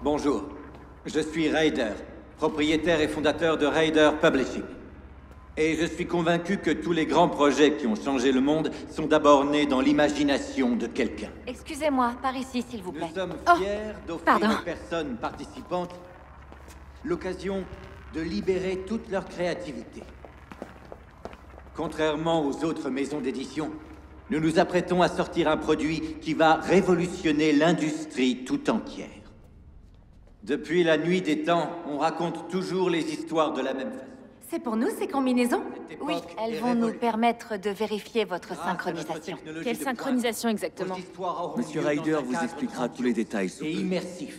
Bonjour, je suis Ryder, propriétaire et fondateur de Ryder Publishing. Et je suis convaincu que tous les grands projets qui ont changé le monde sont d'abord nés dans l'imagination de quelqu'un. Excusez-moi, par ici, s'il vous plaît. Nous sommes fiers d'offrir aux personnes participantes l'occasion de libérer toute leur créativité. Contrairement aux autres maisons d'édition, nous nous apprêtons à sortir un produit qui va révolutionner l'industrie tout entière. Depuis la nuit des temps, on raconte toujours les histoires de la même façon. C'est pour nous, ces combinaisons? Oui, elles vont nous permettre de vérifier votre synchronisation. Quelle synchronisation exactement? Monsieur Ryder vous expliquera tous les détails. Et immersif.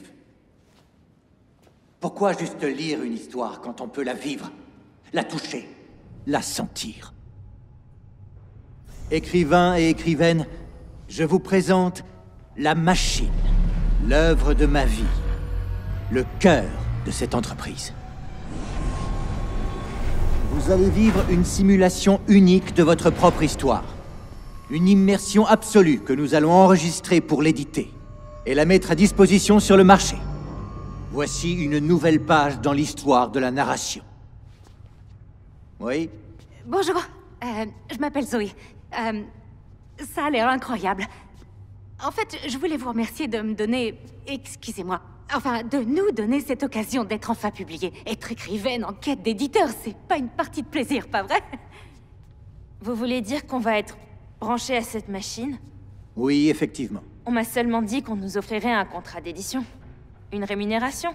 Pourquoi juste lire une histoire quand on peut la vivre, la toucher, la sentir? Écrivains et écrivaines, je vous présente La Machine, l'œuvre de ma vie, le cœur de cette entreprise. Vous allez vivre une simulation unique de votre propre histoire. Une immersion absolue que nous allons enregistrer pour l'éditer et la mettre à disposition sur le marché. Voici une nouvelle page dans l'histoire de la narration. Oui? Bonjour, je m'appelle Zoé. Ça a l'air incroyable. En fait, je voulais vous remercier de me donner... Excusez-moi. Enfin, de nous donner cette occasion d'être enfin publiés. Être écrivaine en quête d'éditeur, c'est pas une partie de plaisir, pas vrai? Vous voulez dire qu'on va être branché à cette machine? Oui, effectivement. On m'a seulement dit qu'on nous offrirait un contrat d'édition. Une rémunération.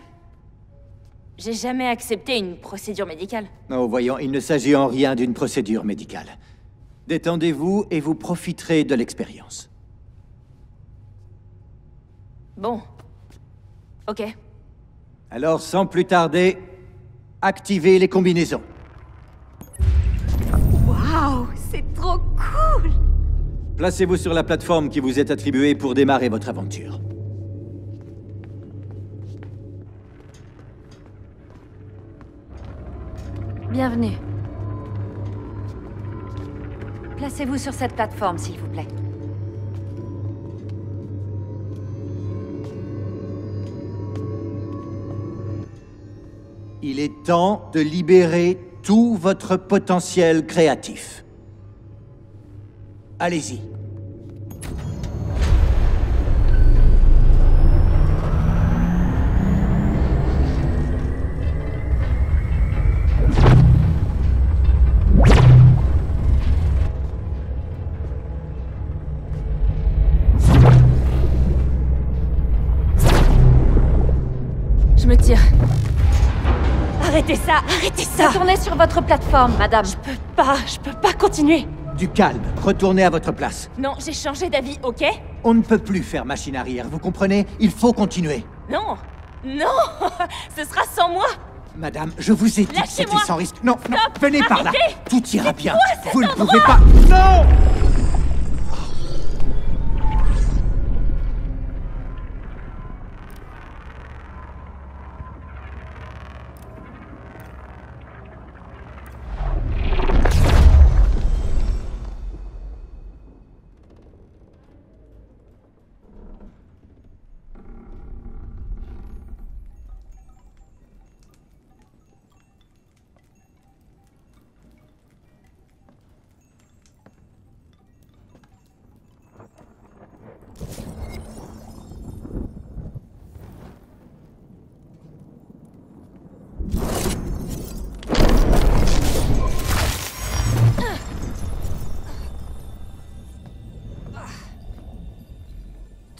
J'ai jamais accepté une procédure médicale. Oh, voyons, il ne s'agit en rien d'une procédure médicale. Détendez-vous et vous profiterez de l'expérience. Bon. Ok. Alors, sans plus tarder, activez les combinaisons. Waouh, c'est trop cool! Placez-vous sur la plateforme qui vous est attribuée pour démarrer votre aventure. Bienvenue. Placez-vous sur cette plateforme, s'il vous plaît. Il est temps de libérer tout votre potentiel créatif. Allez-y. Je me tire. Arrêtez ça! Arrêtez ça! Retournez sur votre plateforme, madame. Je peux pas continuer! Du calme, retournez à votre place. Non, j'ai changé d'avis, ok? On ne peut plus faire machine arrière, vous comprenez? Il faut continuer. Non! Non! Ce sera sans moi! Madame, je vous ai dit que c'était Lâchez-moi! sans risque. Non, non, Stop! venez par là. Arrêtez! Tout ira C'est bien. quoi cet Vous ne endroit? pouvez pas. Non!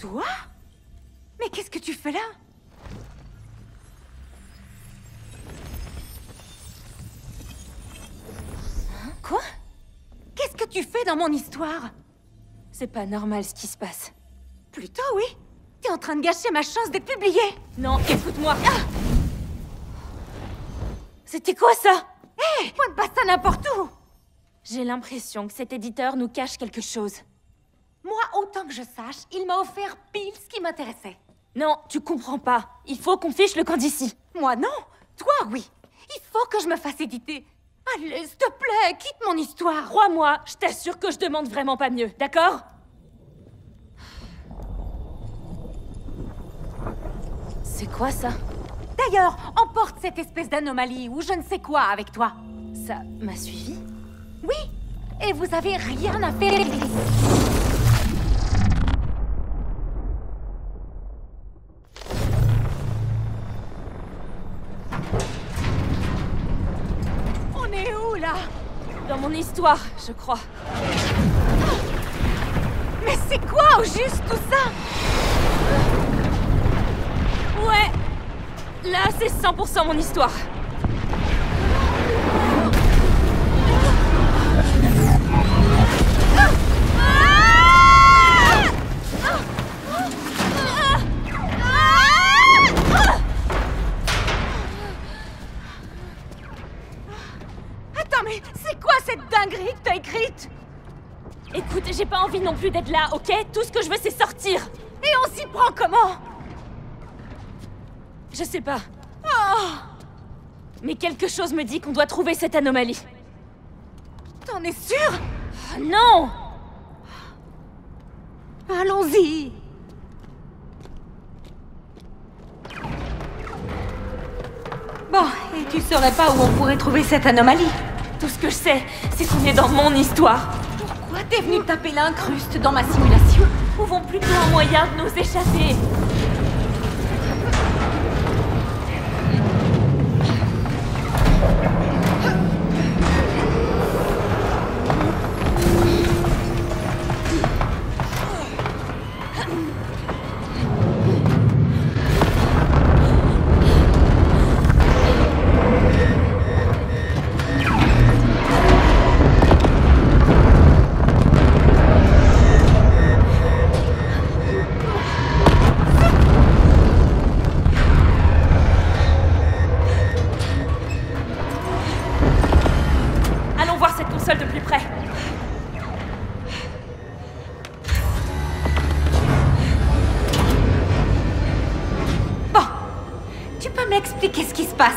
Toi? Mais qu'est-ce que tu fais là? Quoi? Qu'est-ce que tu fais dans mon histoire? C'est pas normal ce qui se passe. Plutôt, oui. T'es en train de gâcher ma chance d'être publiée. Non, écoute-moi! C'était quoi ça? Hé, pointe pas ça n'importe où. J'ai l'impression que cet éditeur nous cache quelque chose. Moi, autant que je sache, il m'a offert pile ce qui m'intéressait. Non, tu comprends pas. Il faut qu'on fiche le camp d'ici. Moi, non. Toi, oui. Il faut que je me fasse éditer. Allez, s'il te plaît, quitte mon histoire. Crois-moi, je t'assure que je demande vraiment pas mieux, d'accord? C'est quoi ça? D'ailleurs, emporte cette espèce d'anomalie ou je ne sais quoi avec toi. Ça m'a suivi? Oui, et vous avez rien à faire. On est où là? Dans mon histoire, je crois. Mais c'est quoi au juste tout ça? Ouais! Là, c'est 100% mon histoire. Attends, mais c'est quoi cette dinguerie que t'as écrite? Écoute, j'ai pas envie non plus d'être là, ok? Tout ce que je veux, c'est sortir! Et on s'y prend comment? Je sais pas. Oh! Mais quelque chose me dit qu'on doit trouver cette anomalie. T'en es sûr? Oh, non! Allons-y. Bon, et tu saurais pas où on pourrait trouver cette anomalie? Tout ce que je sais, c'est qu'on est dans mon histoire. Pourquoi t'es venu taper l'incruste dans ma simulation? Trouvons plutôt un moyen de nous échapper. De plus près. Bon, tu peux m'expliquer ce qui se passe?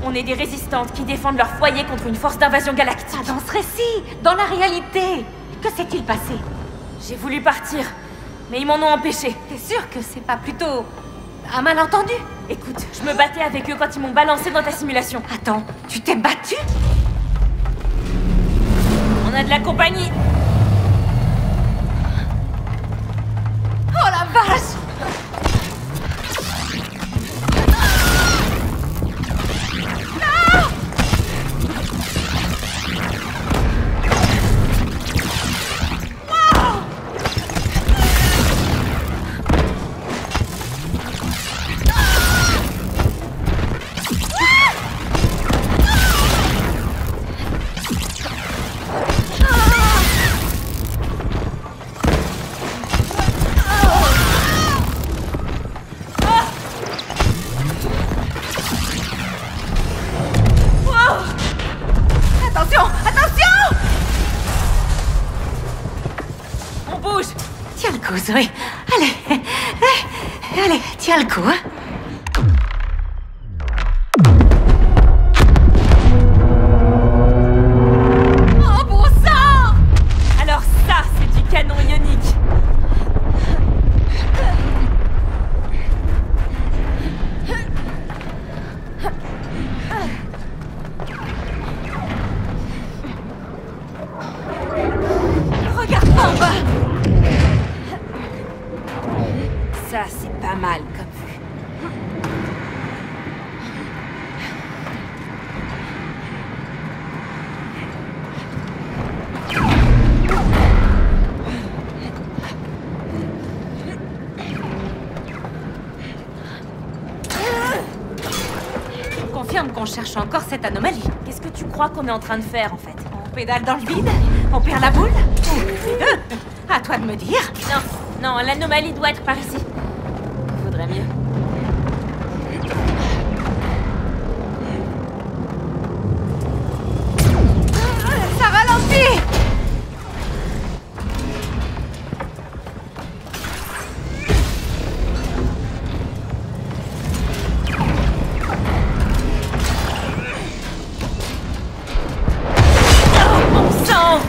On est des résistantes qui défendent leur foyer contre une force d'invasion galactique. Pas dans ce récit, dans la réalité. Que s'est-il passé? J'ai voulu partir, mais ils m'en ont empêché. T'es sûr que c'est pas plutôt un malentendu? Écoute, je me battais avec eux quand ils m'ont balancé dans ta simulation. Attends, tu t'es battu? On a de la compagnie. Oh la vache! Tiens le coup, Zoé. Allez. Allez, tiens le coup, hein. Oh, bon sang! Alors ça, c'est du canon ionique. Regarde pas en bas! Ça, c'est pas mal comme vue. Confirme qu'on cherche encore cette anomalie. Qu'est-ce que tu crois qu'on est en train de faire, en fait? On pédale dans le vide? On perd la boule? Ou les deux? À toi de me dire. Non, l'anomalie doit être par ici. Faudrait mieux. Ça ralentit! Oh, bon sang!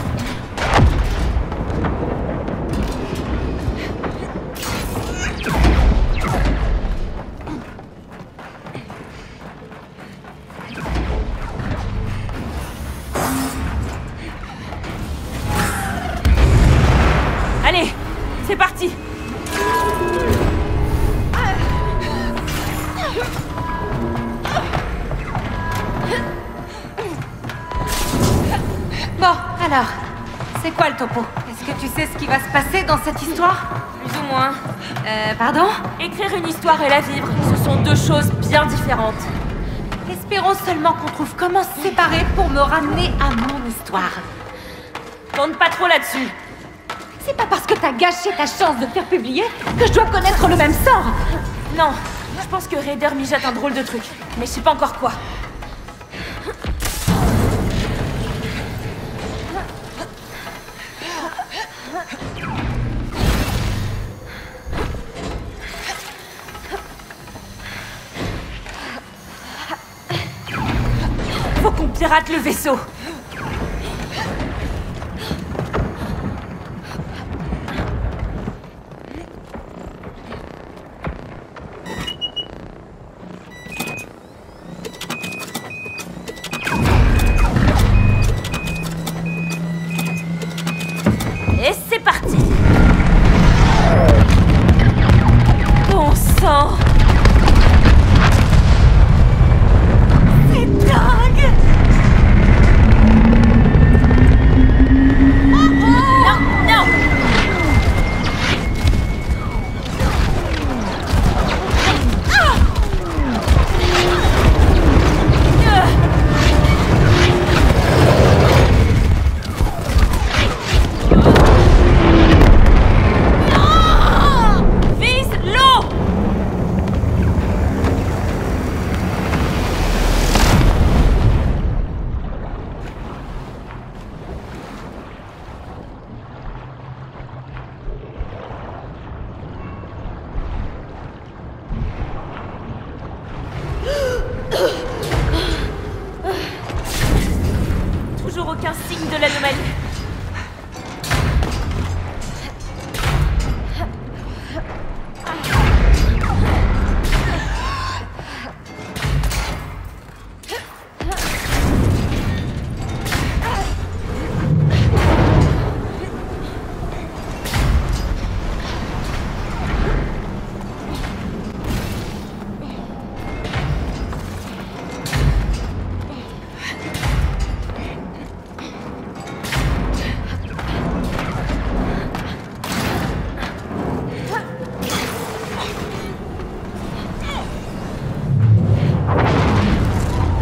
Alors, c'est quoi le topo? Est-ce que tu sais ce qui va se passer dans cette histoire? Plus ou moins. Pardon? Écrire une histoire et la vivre, ce sont deux choses bien différentes. Espérons seulement qu'on trouve comment se séparer pour me ramener à mon histoire. Compte pas trop là-dessus. C'est pas parce que t'as gâché ta chance de te faire publier que je dois connaître le même sort. Non, je pense que Raider mijote un drôle de truc, mais je sais pas encore quoi. Faut qu'on pirate le vaisseau. Et c'est parti. Bon sang. C'est dingue! Non, non. Vise l'eau. Toujours aucun signe de l'anomalie.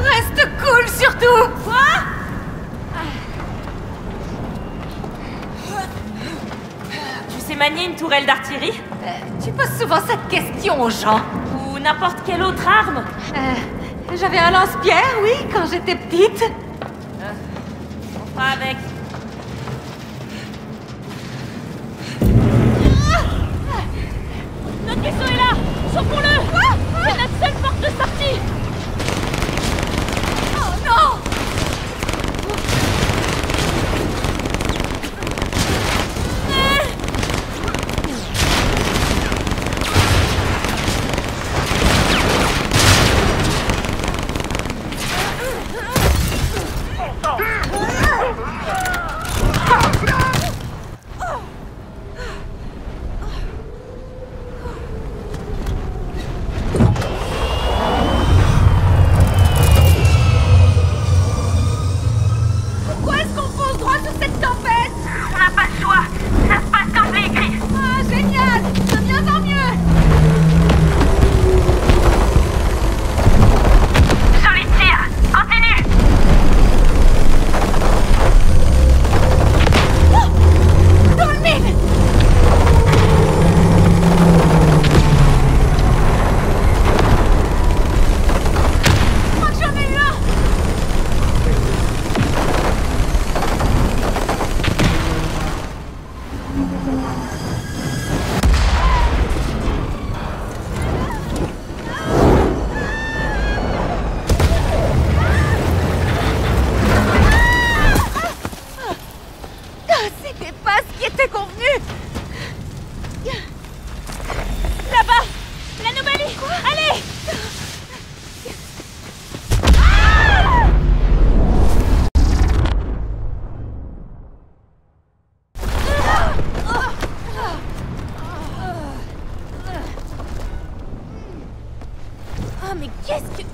Reste cool surtout! Quoi? Tu sais manier une tourelle d'artillerie? Tu poses souvent cette question aux gens. Ou n'importe quelle autre arme? J'avais un lance-pierre, oui, quand j'étais petite. On fera avec. Notre vaisseau est là! Chauffons-le! C'est notre seule porte de sortie! Oh non! Pourquoi est-ce qu'on fonce droit sur cette tempête? On n'a pas le choix! Ça se passe comme je l'ai écrit! Ah, génial! De mieux en mieux! Joli tir! Continue! Dans le mille! Je crois que j'en ai eu un! C'était pas ce qui était convenu! Là-bas! L'anomalie! Allez! Oh mais qu'est-ce que...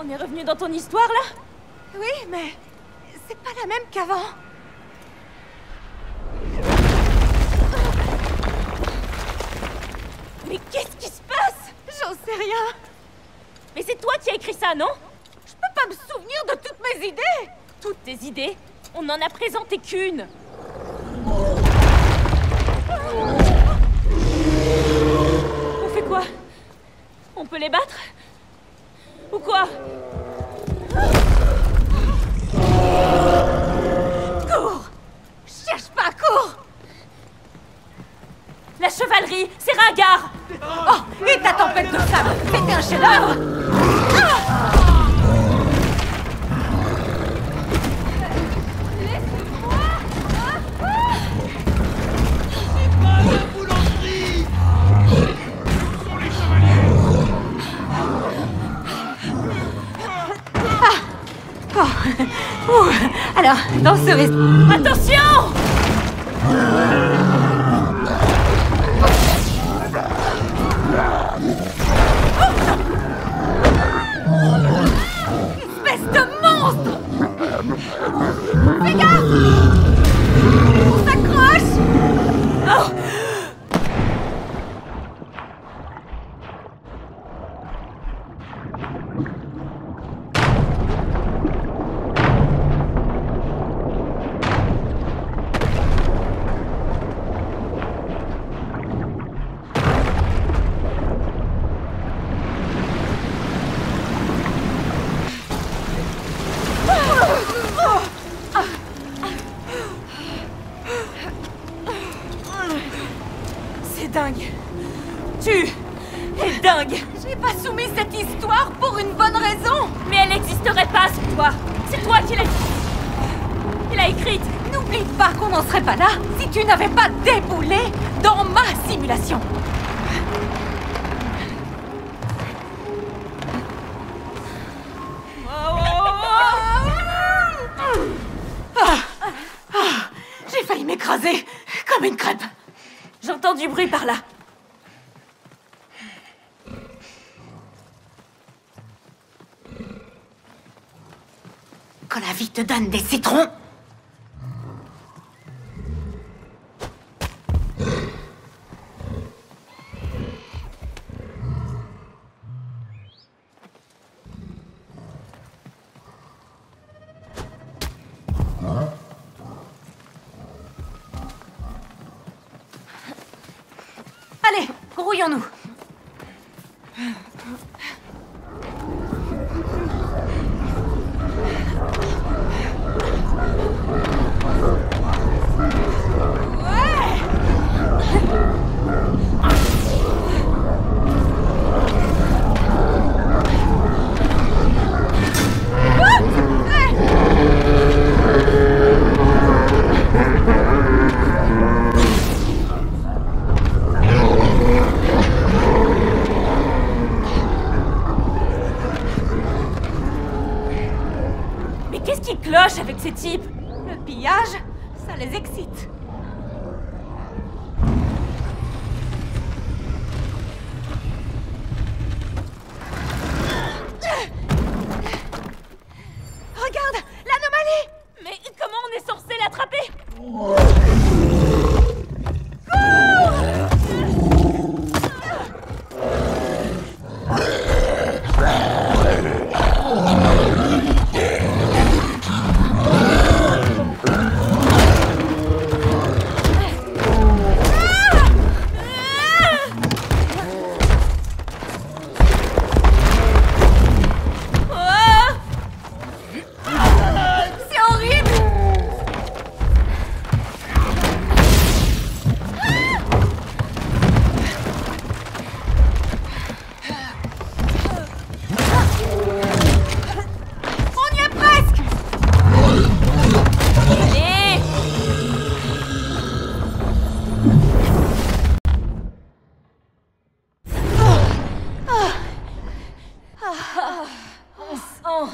On est revenu dans ton histoire, là? Oui, mais c'est pas la même qu'avant. Mais qu'est-ce qui se passe? J'en sais rien. Mais c'est toi qui as écrit ça, non? Je peux pas me souvenir de toutes mes idées. Toutes tes idées? On n'en a présenté qu'une. On fait quoi? On peut les battre? Ou quoi? Cours! Cherche pas, cours! La chevalerie, c'est ringard! Oh, et ta tempête de sable, c'était un chef-d'œuvre! Alors, dans ce restaurant... Attention! Espèce de monstre! Fais gaffe! On s'accroche! Oh! C'est dingue. Tu es dingue. J'ai pas soumis cette histoire pour une bonne raison! Mais elle n'existerait pas sans toi. C'est toi qui l'as écrite. N'oublie pas qu'on n'en serait pas là si tu n'avais pas déboulé dans ma simulation! J'ai failli m'écraser comme une crêpe. J'entends du bruit par là. Quand la vie te donne des citrons... Allez, grouillons-nous. Mais qu'est-ce qui cloche avec ces types? Le pillage, ça les excite. Regarde, l'anomalie! Mais comment on est censé l'attraper? C'est horrible! On y est presque! Allez! On sent...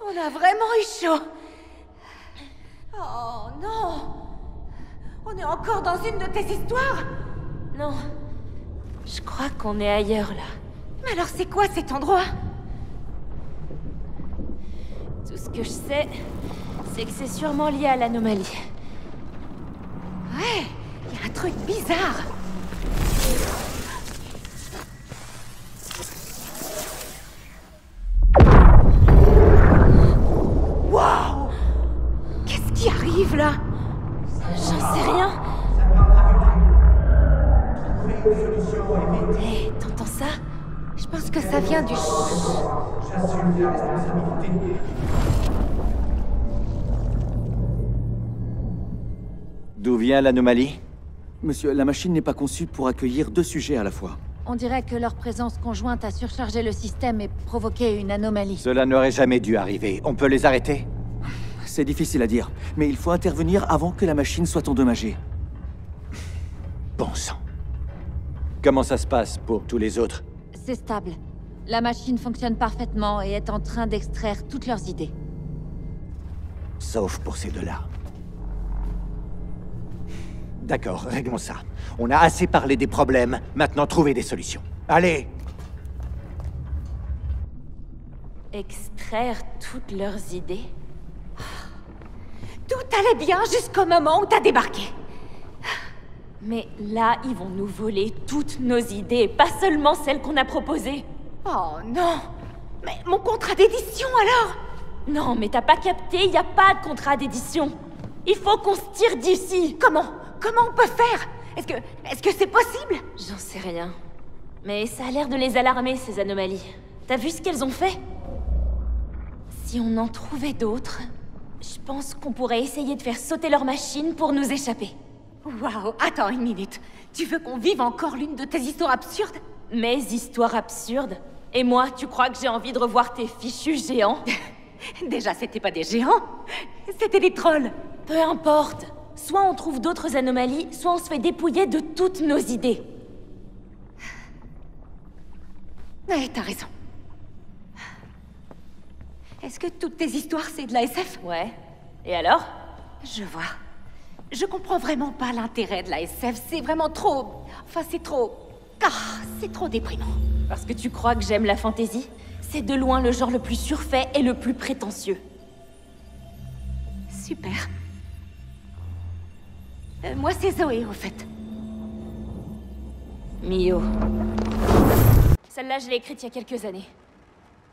On a vraiment eu chaud. Oh non! On est encore dans une de tes histoires? Non. Je crois qu'on est ailleurs, là. Mais alors c'est quoi cet endroit? Tout ce que je sais, c'est que c'est sûrement lié à l'anomalie. Ouais, il y a un truc bizarre. Waouh! Qu'est-ce qui arrive là? J'en sais rien. Hé, t'entends ça? Je pense que ça vient du... D'où vient l'anomalie? Monsieur, la machine n'est pas conçue pour accueillir 2 sujets à la fois. On dirait que leur présence conjointe a surchargé le système et provoqué une anomalie. Cela n'aurait jamais dû arriver. On peut les arrêter? C'est difficile à dire, mais il faut intervenir avant que la machine soit endommagée. Bon sang. Comment ça se passe pour tous les autres? C'est stable. La machine fonctionne parfaitement et est en train d'extraire toutes leurs idées. Sauf pour ces deux-là. D'accord, réglons ça. On a assez parlé des problèmes, maintenant trouvez des solutions. Allez! Extraire toutes leurs idées? Tout allait bien jusqu'au moment où t'as débarqué. Mais là, ils vont nous voler toutes nos idées, pas seulement celles qu'on a proposées. Oh non! Mais mon contrat d'édition alors? Non, mais t'as pas capté, y a pas de contrat d'édition. Il faut qu'on se tire d'ici. Comment on peut faire? Est-ce que c'est possible? J'en sais rien. Mais ça a l'air de les alarmer, ces anomalies. T'as vu ce qu'elles ont fait? Si on en trouvait d'autres, je pense qu'on pourrait essayer de faire sauter leur machine pour nous échapper. Waouh, attends une minute. Tu veux qu'on vive encore l'une de tes histoires absurdes? Mes histoires absurdes? Et moi, tu crois que j'ai envie de revoir tes fichus géants? Déjà, c'était pas des géants, c'était des trolls. Peu importe. Soit on trouve d'autres anomalies, soit on se fait dépouiller de toutes nos idées. Ouais, t'as raison. Est-ce que toutes tes histoires, c'est de la SF? Ouais. Et alors? Je vois. Je comprends vraiment pas l'intérêt de la SF. C'est vraiment trop... Enfin, c'est trop... Ah, c'est trop déprimant. Parce que tu crois que j'aime la fantaisie? C'est de loin le genre le plus surfait et le plus prétentieux. Super. Moi, c'est Zoé, au fait. Mio. Celle-là, je l'ai écrite il y a quelques années.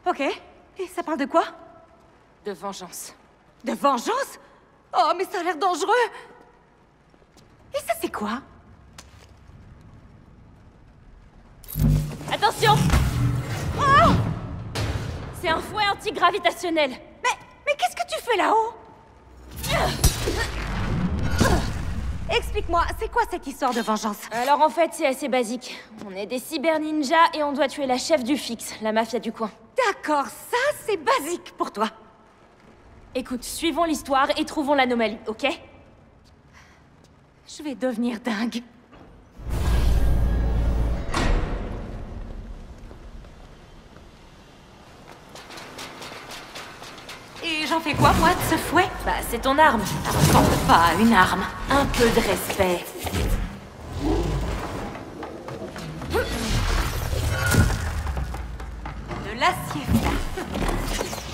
Ok. Et ça parle de quoi? De vengeance. De vengeance? Oh, mais ça a l'air dangereux! Et ça, c'est quoi? Attention! Oh! C'est un fouet antigravitationnel. Mais qu'est-ce que tu fais là-haut? Explique-moi, c'est quoi cette histoire de vengeance? Alors en fait, c'est assez basique. On est des cyber-ninjas et on doit tuer la chef du Fix, la mafia du coin. D'accord, ça, c'est basique pour toi. Écoute, suivons l'histoire et trouvons l'anomalie, ok? Je vais devenir dingue. Et j'en fais quoi, moi, de ce fouet? Bah, c'est ton arme. Ça ressemble pas à une arme. Un peu de respect. De l'acier flat.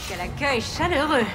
Quel accueil chaleureux.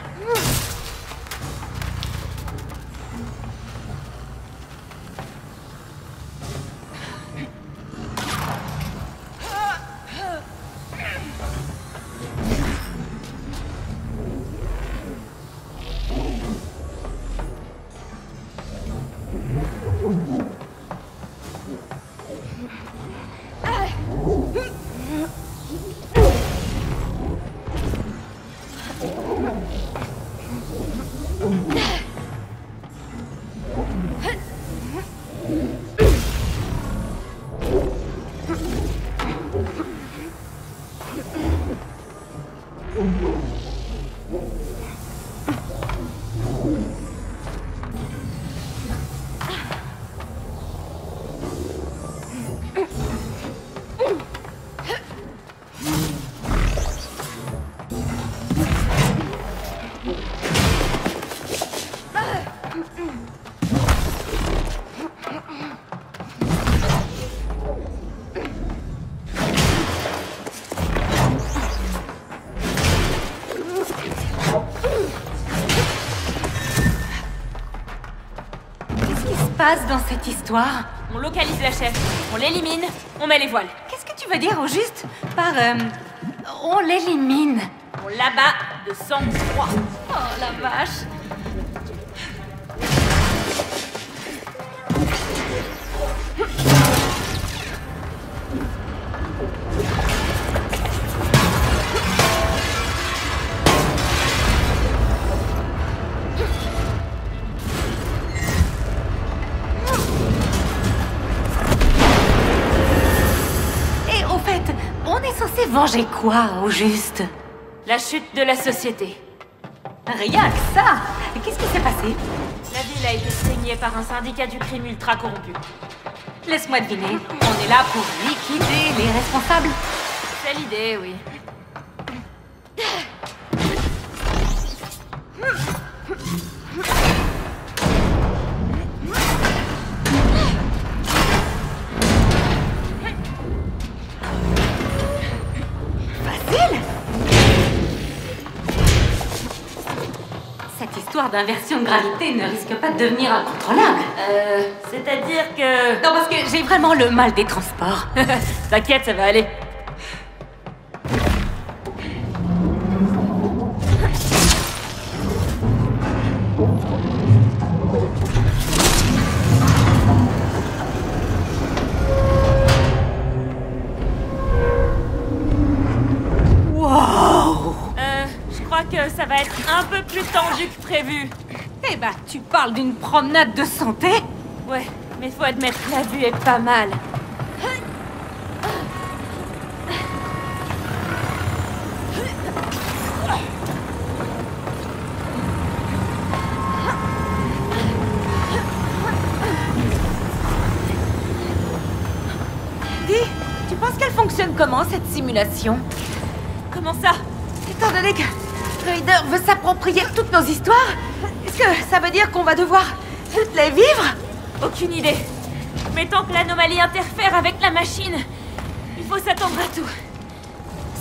passe dans cette histoire? On localise la chef, on l'élimine, on met les voiles. Qu'est-ce que tu veux dire au juste par on l'élimine? On l'abat de sang-froid. Oh la vache. Et au fait, on est censé venger quoi au juste? La chute de la société. Rien que ça. Qu'est-ce qui s'est passé? La ville a été saignée par un syndicat du crime ultra corrompu. Laisse-moi deviner. On est là pour liquider les responsables. C'est l'idée, oui. Facile. Cette histoire d'inversion de gravité ne risque pas de devenir incontrôlable. C'est-à-dire que... Non, parce que j'ai vraiment le mal des transports. T'inquiète, ça va aller. Wow. Je crois que ça va être un peu plus tendu que prévu. Eh ben, tu parles d'une promenade de santé? Ouais, mais faut admettre, la vue est pas mal. Dis, tu penses qu'elle fonctionne comment, cette simulation? Comment ça? Étant donné que Ryder veut s'approprier toutes nos histoires, est-ce que ça veut dire qu'on va devoir toutes les vivre? Aucune idée. Mais tant que l'anomalie interfère avec la machine, il faut s'attendre à tout.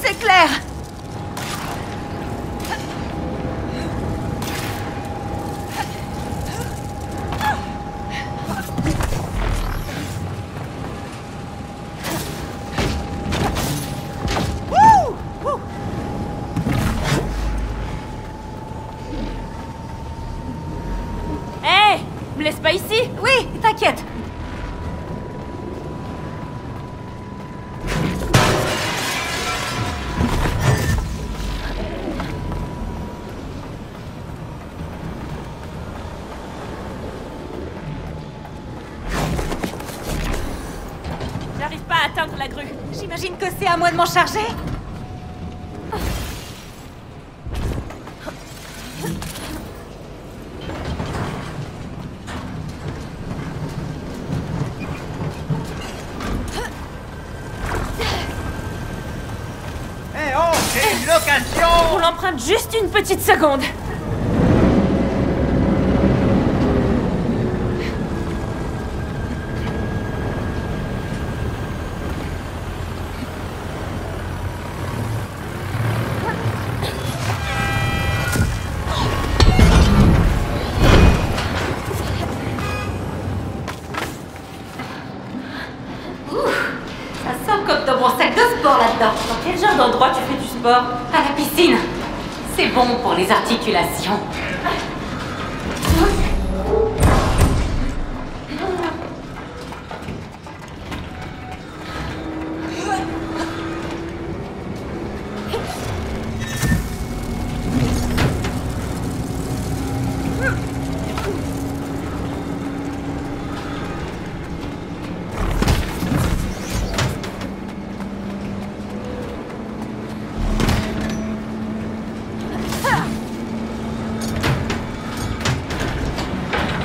C'est clair. Hé! Me laisse pas ici! Oui, t'inquiète. J'arrive pas à atteindre la grue. J'imagine que c'est à moi de m'en charger. Eh oh, c'est une location! On l'emprunte juste une petite seconde. Ça sent comme dans mon sac de sport là-dedans. Dans quel genre d'endroit tu fais du sport? À la piscine. C'est bon pour les articulations.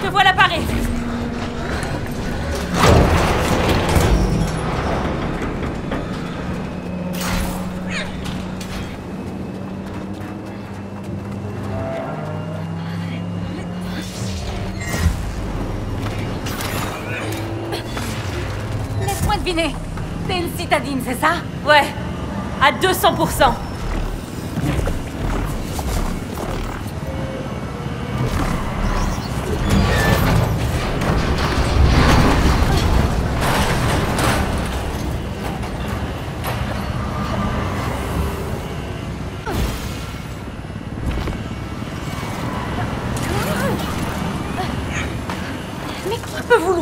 Te voilà paré. Laisse-moi deviner. T'es une citadine, c'est ça? Ouais, à 200%.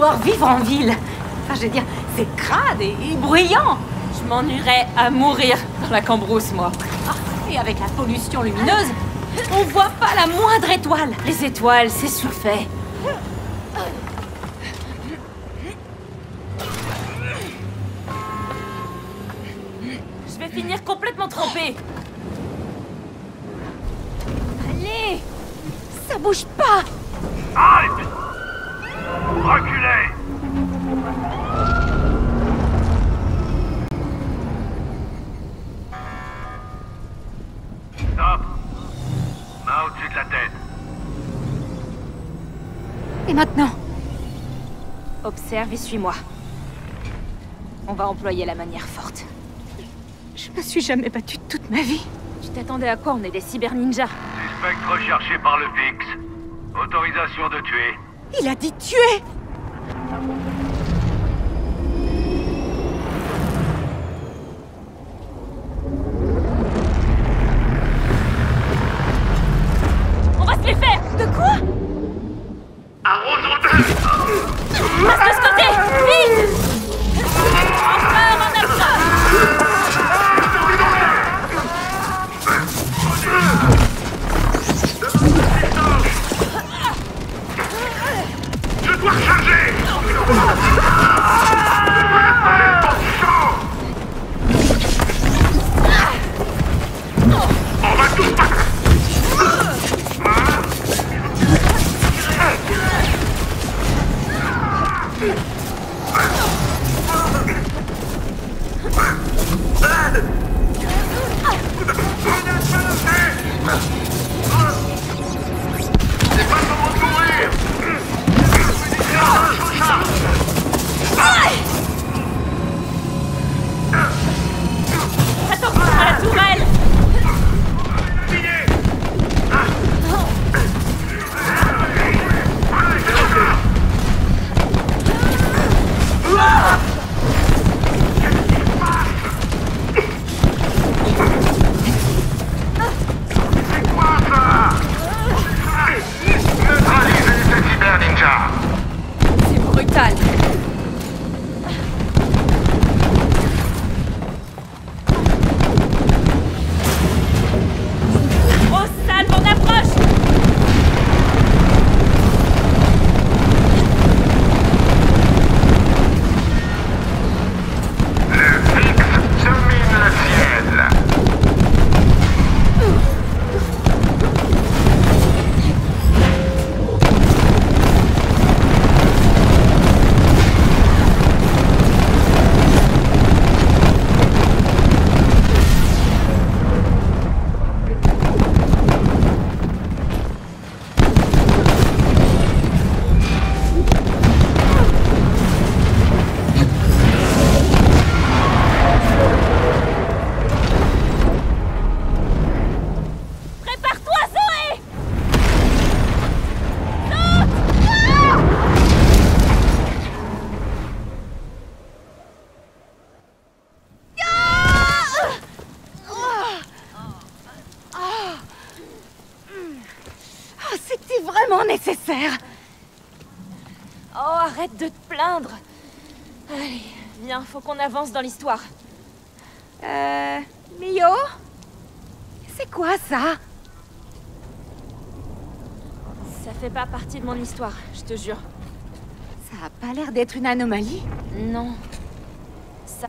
J'adore vivre en ville. Enfin, je veux dire, c'est crade et bruyant. Je m'ennuierais à mourir dans la cambrousse, moi. Ah, et avec la pollution lumineuse, on voit pas la moindre étoile. Les étoiles, c'est surfait. Je vais finir complètement trempée. Allez, ça bouge pas. Halte! Reculez! Stop! Main au-dessus de la tête. Et maintenant? Observe et suis-moi. On va employer la manière forte. Je me suis jamais battue toute ma vie. Tu t'attendais à quoi? On est des cyber-ninjas. Suspect recherché par le fixe. Autorisation de tuer. Il a dit tuer. On va se les faire! De quoi? Arrosons-le! Passe de ce côté! Vite! Encore en approche! Je dois recharger! On va tous pas... C'est pas comment courir! Attention à la tourelle! C'est quoi ça? Neutralisez cette cyber ninja! C'est brutal. Oh, salve, on approche! Le fixe domine le ciel! Prépare-toi, Zoé! Oh, c'était vraiment nécessaire. Oh, arrête de te plaindre. Allez, viens, faut qu'on avance dans l'histoire. Mio? C'est quoi ça? Ça fait pas partie de mon histoire, je te jure. Ça a pas l'air d'être une anomalie. Non. Ça...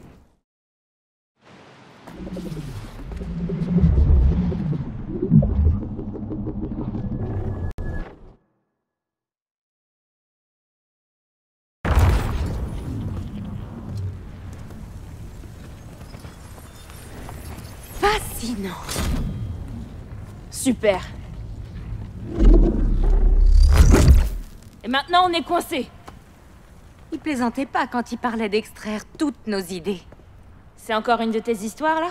Fascinant. Super. Et maintenant, on est coincés. Il plaisantait pas quand il parlait d'extraire toutes nos idées. C'est encore une de tes histoires, là?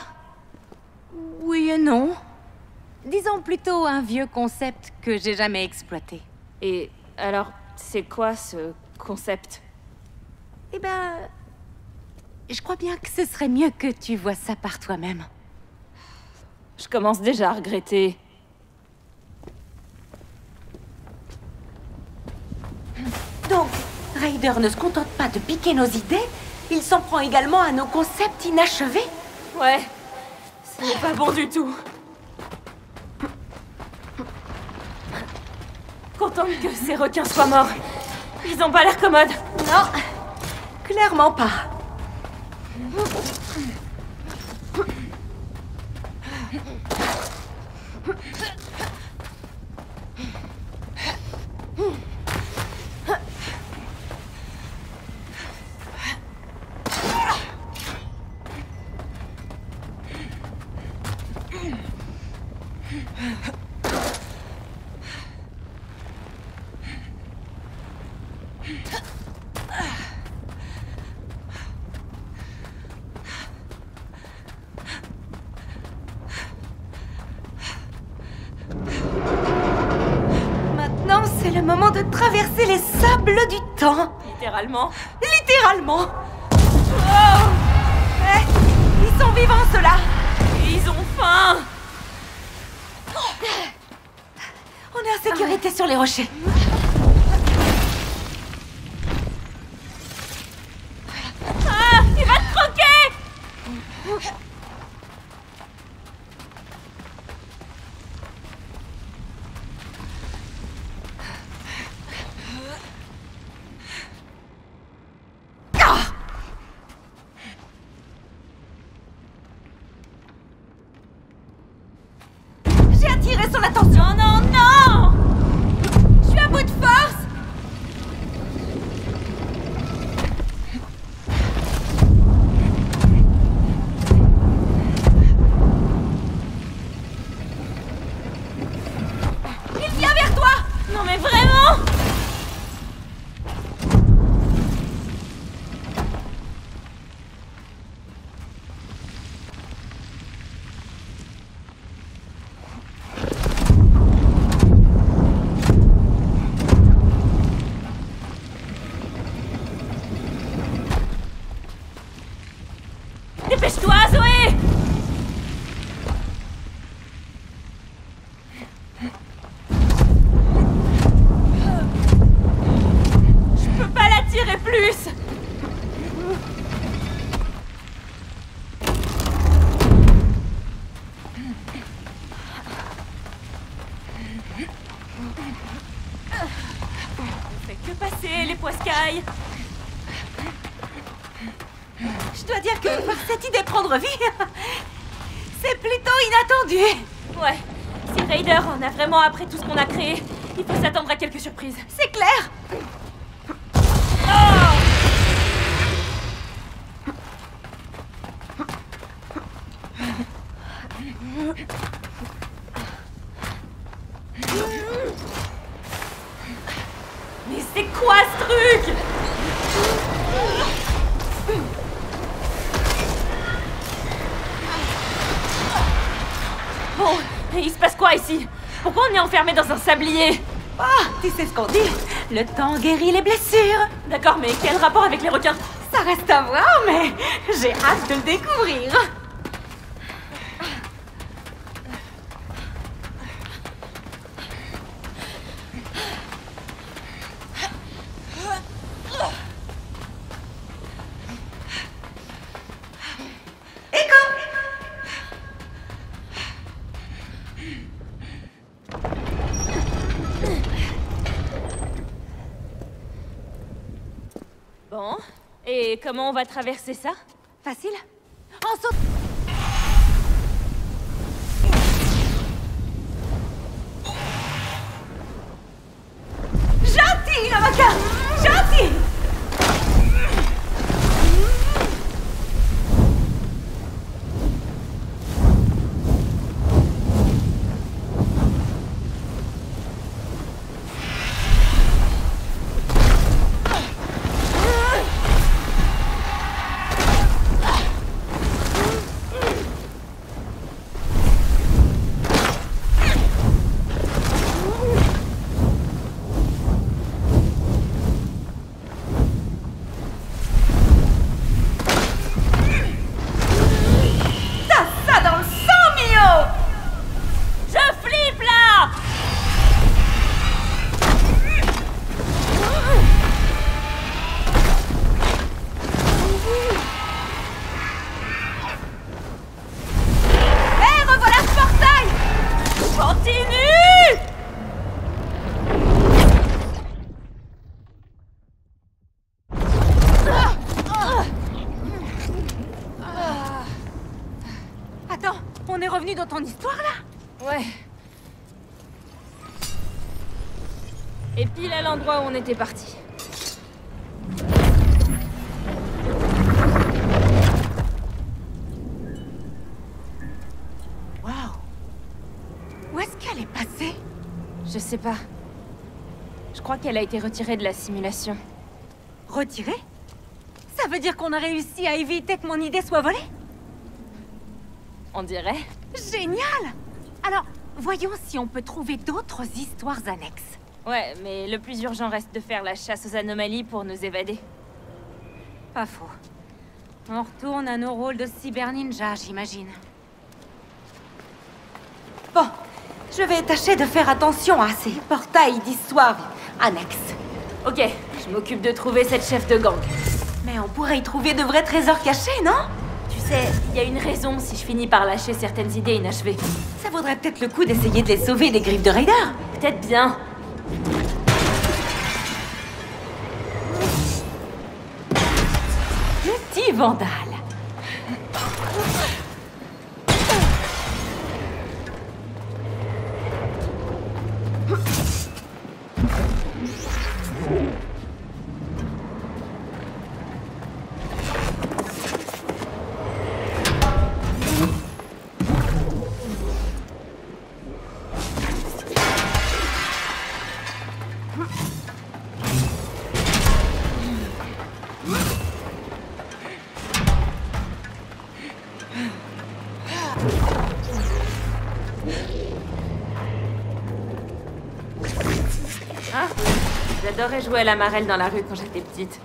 Oui et non. Disons plutôt un vieux concept que j'ai jamais exploité. Et alors, c'est quoi ce concept? Eh ben... je crois bien que ce serait mieux que tu vois ça par toi-même. Je commence déjà à regretter. Donc, Raider ne se contente pas de piquer nos idées, il s'en prend également à nos concepts inachevés. Ouais, c'est pas bon du tout. Contente que ces requins soient morts. Ils ont pas l'air commodes. Non, clairement pas. Maintenant, c'est le moment de traverser les sables du temps. Littéralement. Littéralement. Oh. Ils sont vivants, ceux-là. Ils ont faim. On est en sécurité sur les rochers. Ah, il va te croquer. J'ai attiré son attention. Non, non, non. Je suis à bout de force. Il vient vers toi. Non mais vraiment. Dépêche-toi, Zoé! Je peux pas la tirer plus! On fait que passer les poiscailles! Je dois dire que voir cette idée prendre vie, c'est plutôt inattendu. Ouais, si Raider en a vraiment après tout ce qu'on a créé, il faut s'attendre à quelques surprises. C'est clair. Mais c'est quoi ce truc? Bon, et il se passe quoi ici? Pourquoi on est enfermé dans un sablier? Ah, tu sais ce qu'on dit, le temps guérit les blessures. D'accord, mais quel rapport avec les requins? Ça reste à voir, mais j'ai hâte de le découvrir. Bon, et comment on va traverser ça? Facile. En saut. Gentil, l'avocat. Gentil. On est revenu dans ton histoire, là? Ouais. Et pile à l'endroit où on était parti. Waouh! Où est-ce qu'elle est passée? Je sais pas. Je crois qu'elle a été retirée de la simulation. Retirée? Ça veut dire qu'on a réussi à éviter que mon idée soit volée? On dirait. Génial! Alors, voyons si on peut trouver d'autres histoires annexes. Ouais, mais le plus urgent reste de faire la chasse aux anomalies pour nous évader. Pas faux. On retourne à nos rôles de cyber-ninja, j'imagine. Bon, je vais tâcher de faire attention à ces portails d'histoires annexes. Ok, je m'occupe de trouver cette chef de gang. Mais on pourrait y trouver de vrais trésors cachés, non? Tu sais, il y a une raison si je finis par lâcher certaines idées inachevées. Ça vaudrait peut-être le coup d'essayer de les sauver des griffes de Raider. Peut-être bien. Petit vandale. Ah, j'adorais jouer à la marelle dans la rue quand j'étais petite.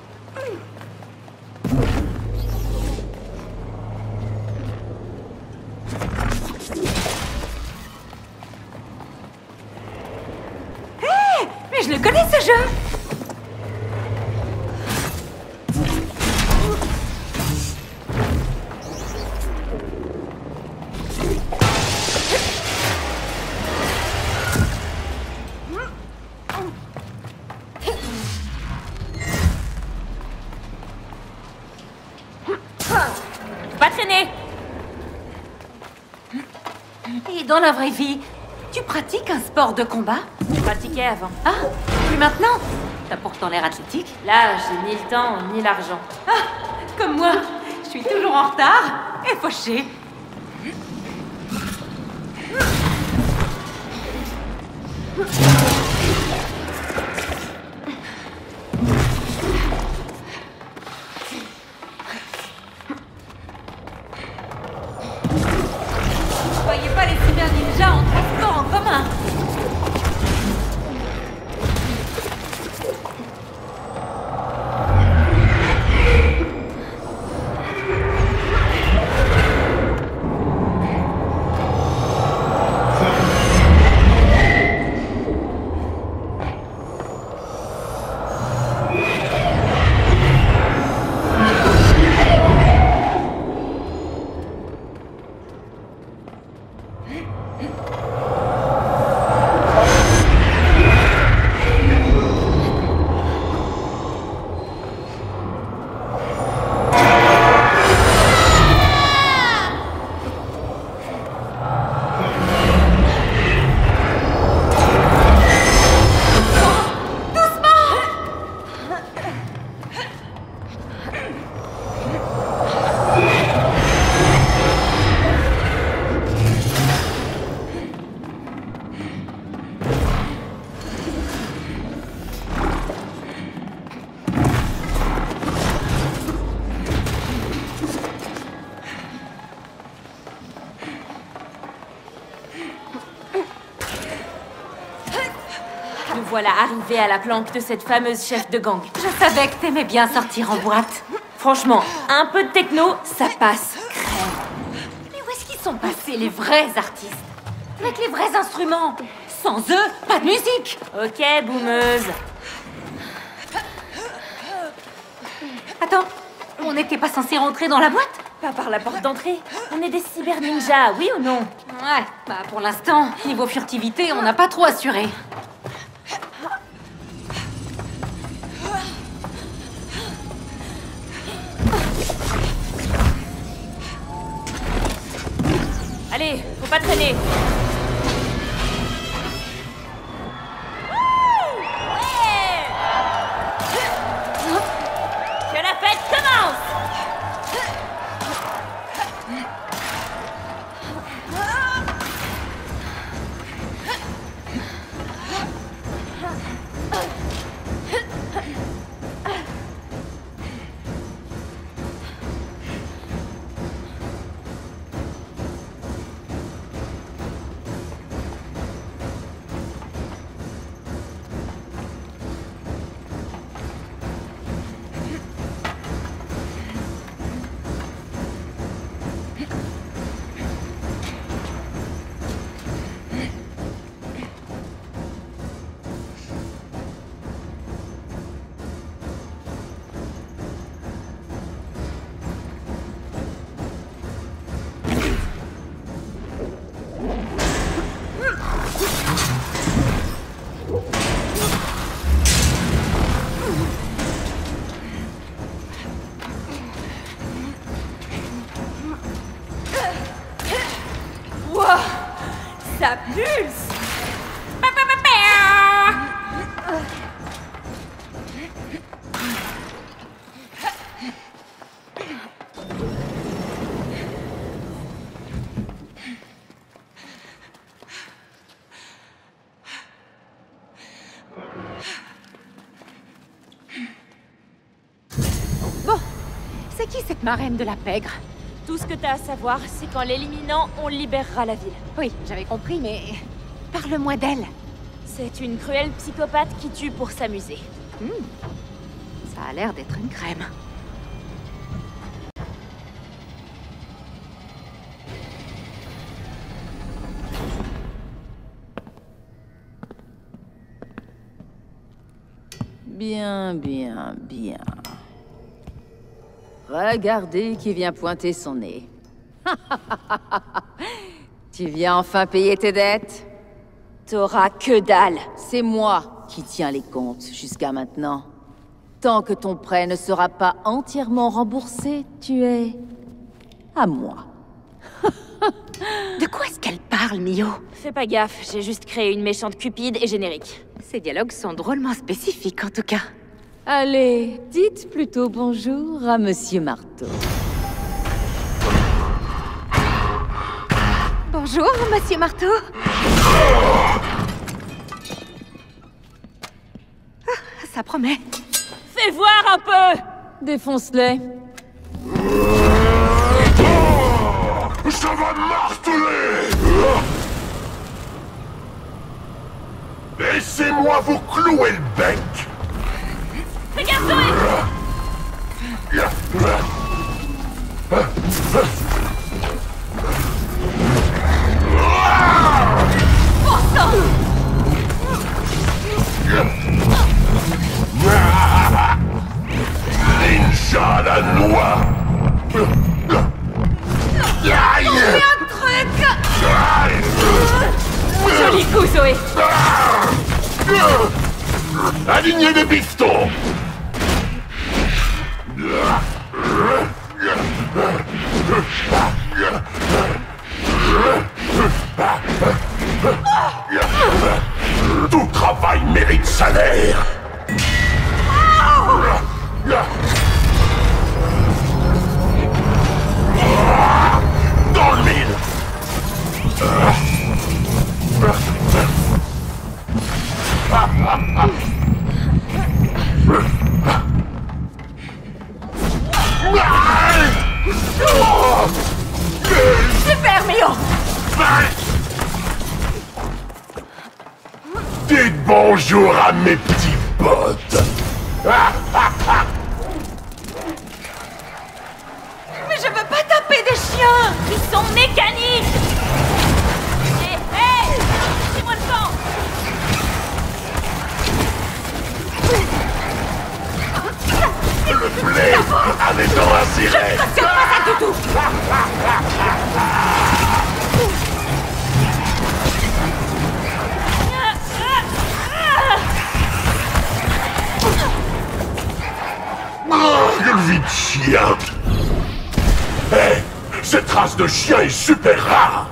Mais je le connais, ce jeu! Pas traîner! Et dans la vraie vie, tu pratiques un sport de combat? Je pratiquais avant. Ah, plus maintenant? T'as pourtant l'air athlétique. Là, j'ai ni le temps ni l'argent. Ah, comme moi, je suis toujours en retard et fauchée. Voyez pas les cyber ninjas en transport en commun. Nous voilà arrivés à la planque de cette fameuse chef de gang. Je savais que t'aimais bien sortir en boîte. Franchement, un peu de techno, ça passe crème. Mais où est-ce qu'ils sont passés, les vrais artistes? Avec les vrais instruments. Sans eux, pas de musique. Ok, boumeuse. Attends, on n'était pas censé rentrer dans la boîte? Pas par la porte d'entrée. On est des cyber ninjas, oui ou non? Ouais, bah pour l'instant, niveau furtivité, on n'a pas trop assuré. Allez, faut pas traîner. Ouais! Que la fête commence! Ça pulse! Bon, c'est qui cette marraine de la pègre? Tout ce que t'as à savoir, c'est qu'en l'éliminant, on libérera la ville. Oui, j'avais compris, mais... Parle-moi d'elle. C'est une cruelle psychopathe qui tue pour s'amuser. Ça a l'air d'être une crème. Bien, bien, bien. Regardez qui vient pointer son nez. Tu viens enfin payer tes dettes? T'auras que dalle. C'est moi qui tiens les comptes jusqu'à maintenant. Tant que ton prêt ne sera pas entièrement remboursé, tu es... à moi. De quoi est-ce qu'elle parle, Mio? Fais pas gaffe, j'ai juste créé une méchante cupide et générique. Ces dialogues sont drôlement spécifiques, en tout cas. Allez, dites plutôt bonjour à Monsieur Marteau. Bonjour, Monsieur Marteau. Ah, ça promet. Fais voir un peu! Défonce-les. Ça va marteler! Laissez-moi vous clouer le bec! Fais gaffe, Zoé! Ninja la noix! Un truc! Joli coup, Zoé! Alignez des pistons! Tout travail mérite salaire! Dans le mille! Super, Mio! Dites bonjour à mes petits potes! Mais je veux pas taper des chiens! Ils sont mécaniques! Hé, hé! Lâchez-moi le camp! Le blé a des dents à cirer! C'est pas ça du tout! Quelle vie de chien! Hé! Cette race de chien est super rare!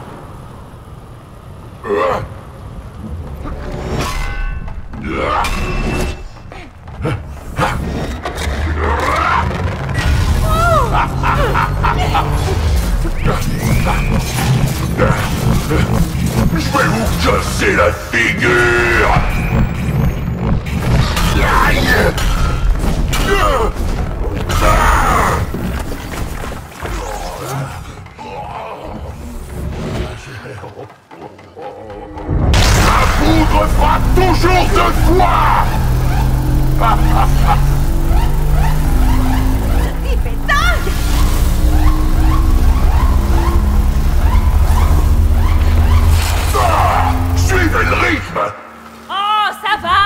Je vais vous casser la figure. Aïe. La foudre frappe toujours deux fois. Il fait dingue! Suivez le rythme. Oh, ça va!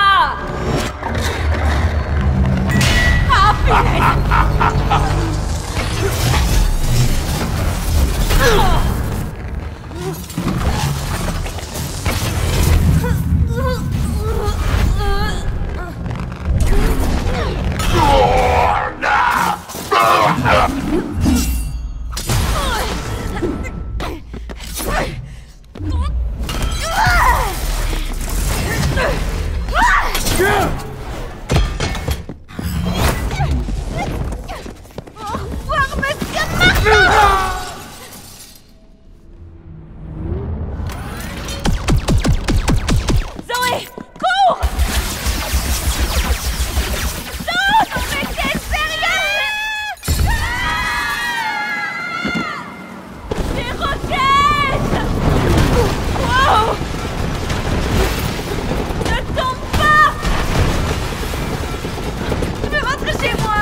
Ah, punaise! Au revoir, monsieur Martin! Zoé, cours! Non, mais t'es sérieux? Des roquettes! Wow! Ne tombe pas! Je veux rentrer chez moi!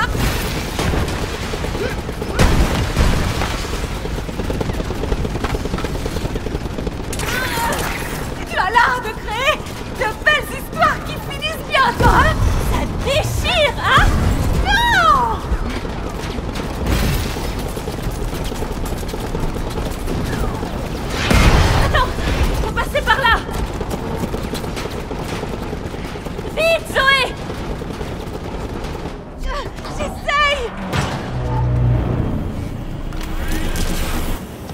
Tu as l'art de créer de belles histoires qui finissent bien, toi, hein? Ça déchire, hein? Non! Attends, faut passer par là! Vite, Zoé! J'essaye!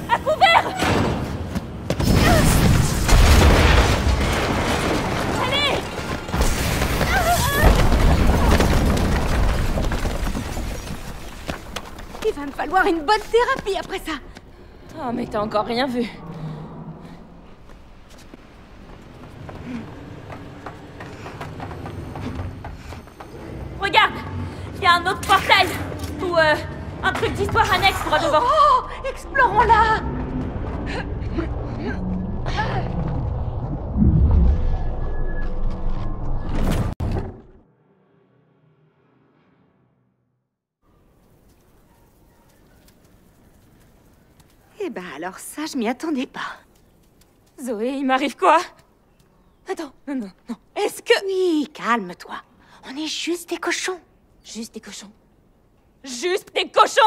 À couvert! Allez! Il va me falloir une bonne thérapie après ça. Oh, mais t'as encore rien vu. Regarde! Il y a un autre portail! Ou, un truc d'histoire annexe droit devant. Oh, explorons-la! Eh ben alors ça, je m'y attendais pas. Zoé, il m'arrive quoi? Attends, non. Est-ce que... Oui, calme-toi. On est juste des cochons. Juste des cochons. Juste des cochons!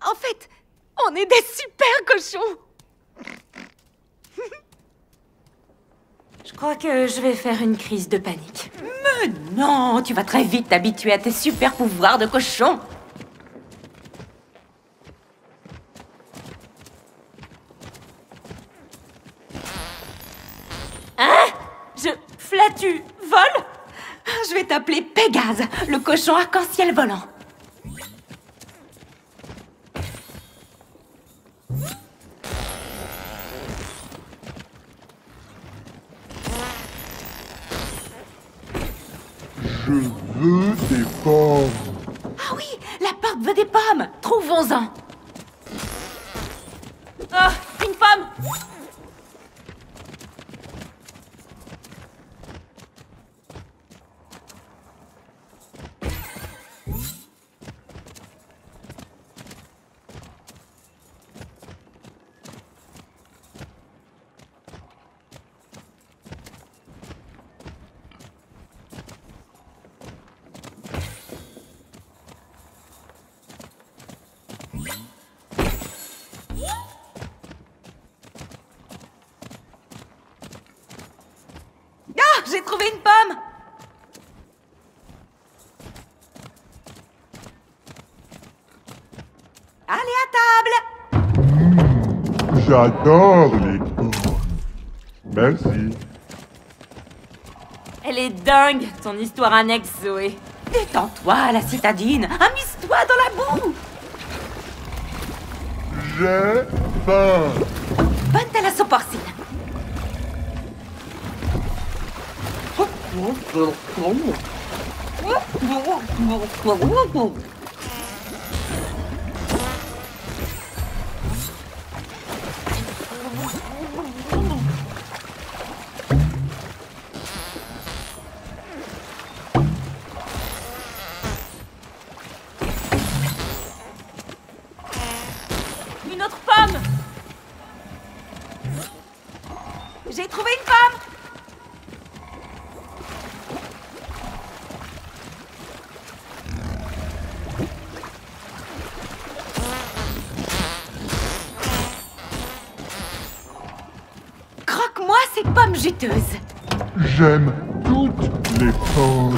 En fait, on est des super cochons. Je crois que je vais faire une crise de panique. Mais non, tu vas très vite t'habituer à tes super pouvoirs de cochon. Là, tu voles? Je vais t'appeler Pégase, le cochon arc-en-ciel volant. Je veux des pommes. Ah oui, la porte veut des pommes. Trouvons-en. Oh, une pomme! Ah, j'ai trouvé une pomme. Allez à table. J'adore les pommes. Merci. Elle est dingue, ton histoire annexe, Zoé. Détends-toi, la citadine. Amuse-toi dans la boue. J'ai faim. Bonne thalasso porcine. Une autre pomme! J'ai trouvé une pomme! Croque-moi ces pommes juteuses! J'aime toutes les pommes.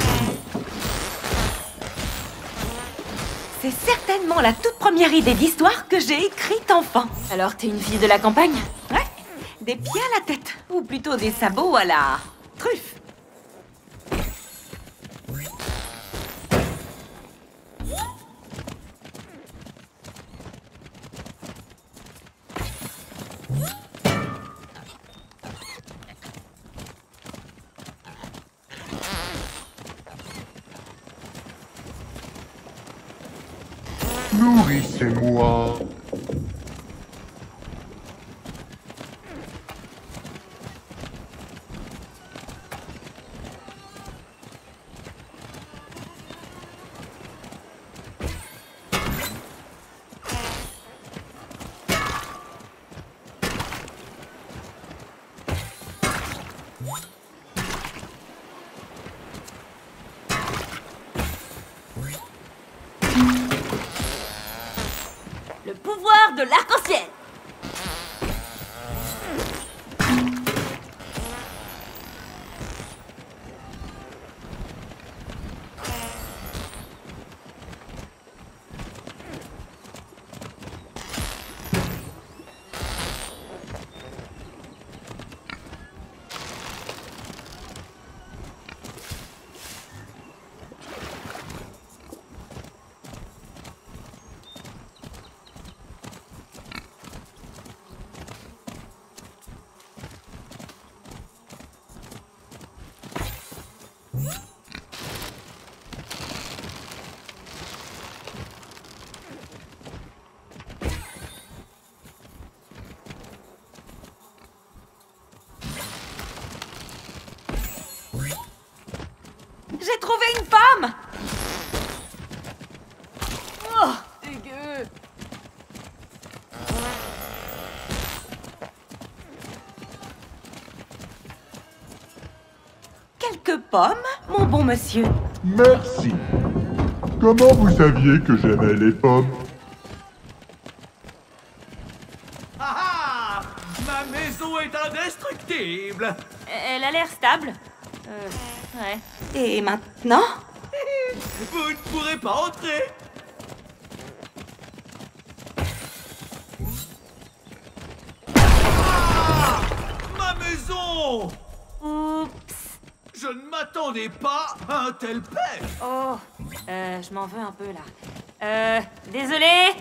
C'est certainement la toute première idée d'histoire que j'ai écrite enfant. Alors t'es une fille de la campagne? Ouais, des pieds à la tête, ou plutôt des sabots à la truffe. Nourrissez-moi. Le pouvoir de l'arc-en-ciel! J'ai trouvé une pomme! Oh, dégueu! Quelques pommes, mon bon monsieur. Merci. Comment vous saviez que j'aimais les pommes? Ah ah! Ma maison est indestructible! Elle a l'air stable. Ouais. Et maintenant? Vous ne pourrez pas entrer! Ah! Ma maison! Oups. Je ne m'attendais pas à un tel pet! Oh. Je m'en veux un peu là. Désolé.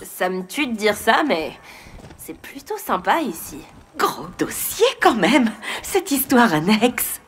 Ça me tue de dire ça, mais c'est plutôt sympa ici. Gros dossier quand même, cette histoire annexe.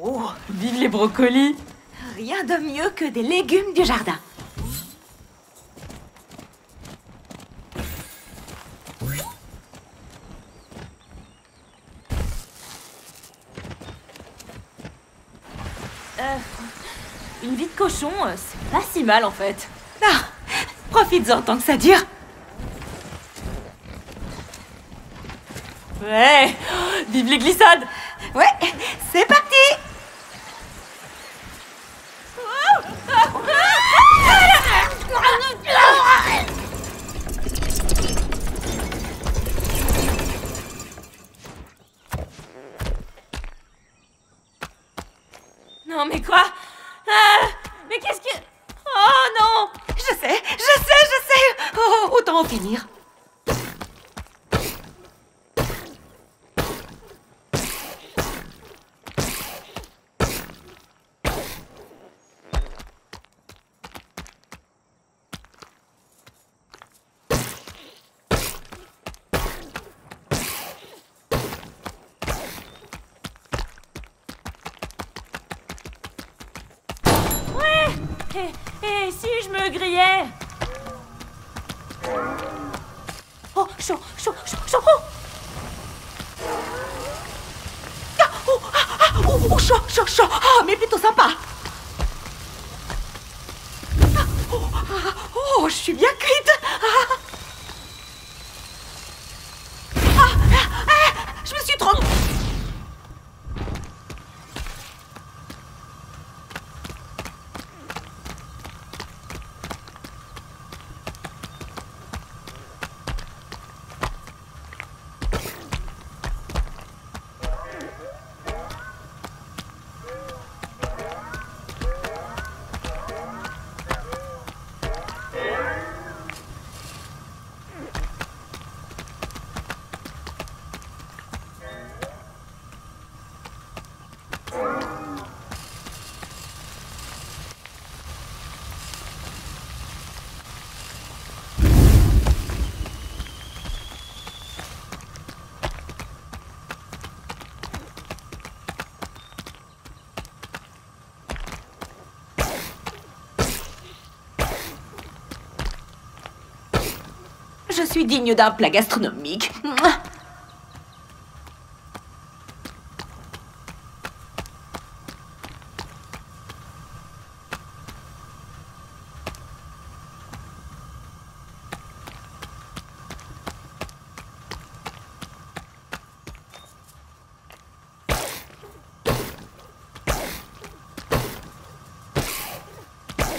Oh, Vive les brocolis! rien de mieux que des légumes du jardin. Une vie de cochon, c'est pas si mal en fait. Ah, profites-en tant que ça dure. Ouais! Vive les glissades! Ouais, c'est parti. Non mais quoi? Mais qu'est-ce que... Oh non! Je sais. Oh, autant en finir. Et si je me grillais? Oh, chaud. Oh. Chaud. Ah, mais plutôt sympa. Oh, je suis bien cuite. Je me suis trop... Je suis digne d'un plat gastronomique.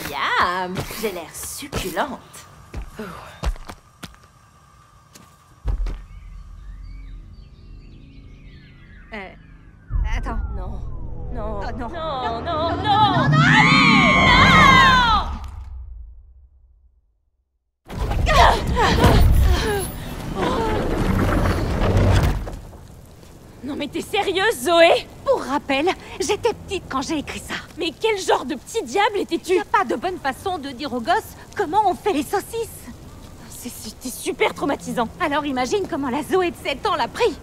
Yam! J'ai l'air succulente. Attends. Non. Non. Oh, non. Non. Allez! Non mais t'es sérieuse, Zoé? Pour rappel, j'étais petite quand j'ai écrit ça. Mais quel genre de petit diable Il étais-tu? n'y a pas de bonne façon de dire aux gosses comment on fait les saucisses. C'était super traumatisant. Alors imagine comment la Zoé de 7 ans l'a pris.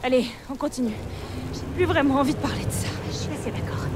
Allez, on continue. J'ai plus vraiment envie de parler de ça. Je suis assez d'accord.